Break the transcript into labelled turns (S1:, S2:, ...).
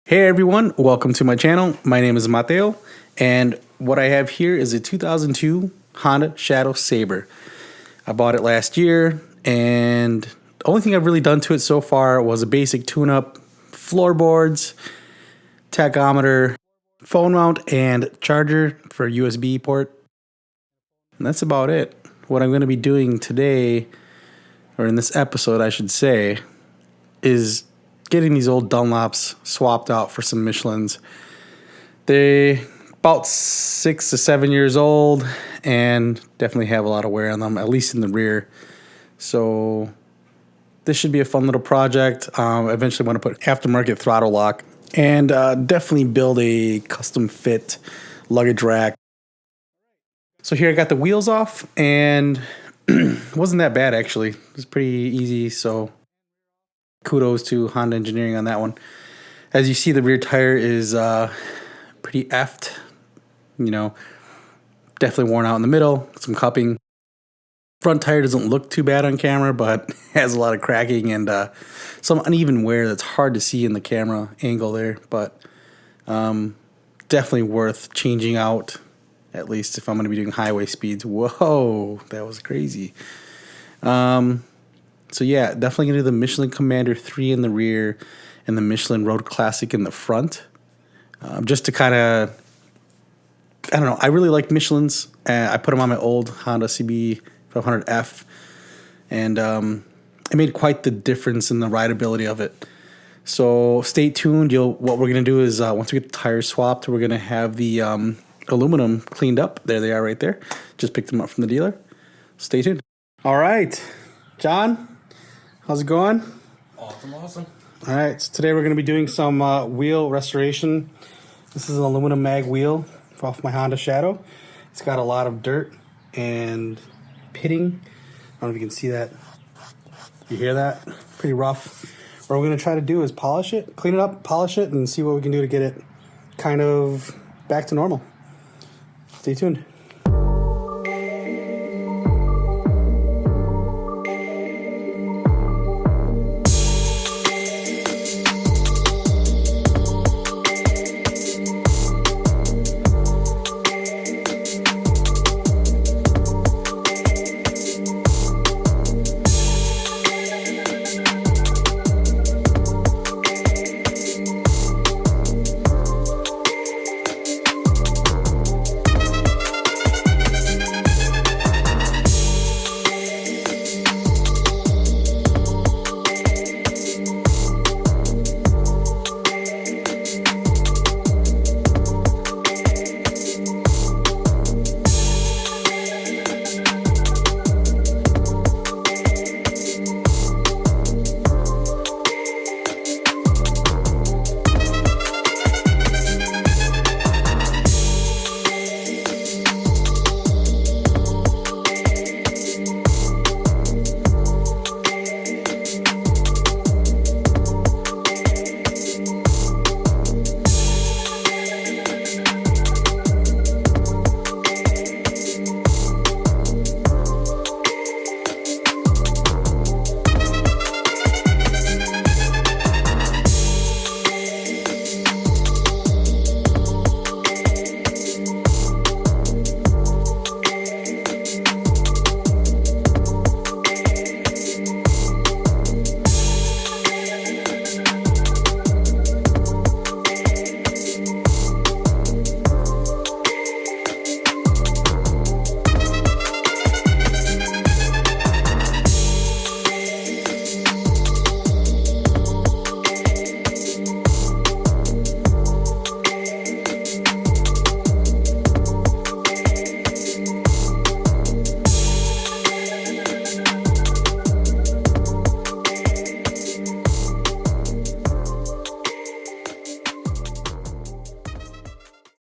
S1: Hey everyone, welcome to my channel. My name is Mateo, and what I have here is a 2002 Honda Shadow Sabre. I bought it last year, and the only thing I've really done to it so far was a basic tune-up, floorboards, tachometer, phone mount, and charger for a USB port. And that's about it. What I'm going to be doing today, or in this episode I should say, is getting these old Dunlops swapped out for some Michelins. They about 6 to 7 years old and definitely have a lot of wear on them, at least in the rear. So this should be a fun little project. I eventually want to put aftermarket throttle lock and definitely build a custom fit luggage rack. So here I got the wheels off, and it wasn't that bad actually. It was pretty easy, so kudos to Honda Engineering on that one. As you see, the rear tire is pretty effed. You know, definitely worn out in the middle, some cupping. Front tire doesn't look too bad on camera, but has a lot of cracking and some uneven wear that's hard to see in the camera angle there. But definitely worth changing out, at least if I'm going to be doing highway speeds. Whoa, that was crazy. So yeah, definitely going to do the Michelin Commander 3 in the rear and the Michelin Road Classic in the front. Just to kind of, I don't know, I really like Michelins. I put them on my old Honda CB 500F, and it made quite the difference in the rideability of it. So stay tuned. What we're going to do is once we get the tires swapped, we're going to have the aluminum cleaned up. There they are right there. Just picked them up from the dealer. Stay tuned. All right, John. How's it going?
S2: Awesome.
S1: All right, so today we're going to be doing some wheel restoration. This is an aluminum mag wheel off my Honda Shadow. It's got a lot of dirt and pitting. I don't know if you can see that. You hear that? Pretty rough. What we're going to try to do is polish it, clean it up, polish it, and see what we can do to get it kind of back to normal. Stay tuned.